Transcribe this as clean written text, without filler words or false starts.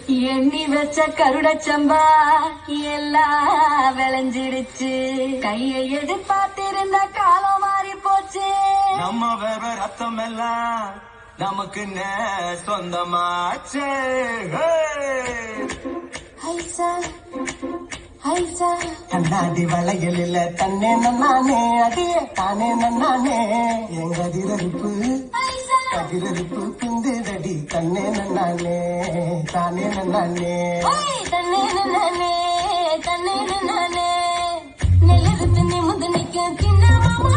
எண்ணி வச்ச கருடச்சம்பா எல்லாம் விளைஞ்சிடுச்சு. கையை எதிர்பார்த்திருந்த காலம் மாறி போச்சு. நம்ம வேற ரத்தம் எல்லாம் நமக்கு சொந்தமாச்சு. கண்ணாடி வளையல் இல்ல தன்னே நானே அடியே தானே நானே எங்க அதிரப்பு கதிரப்பு குந்துதடி தன்னே நானே தானே நானே தன்னே நானே தன்னே நானே நெல்லெடுத்து நிமிந்து நிக்க சின்ன மாமா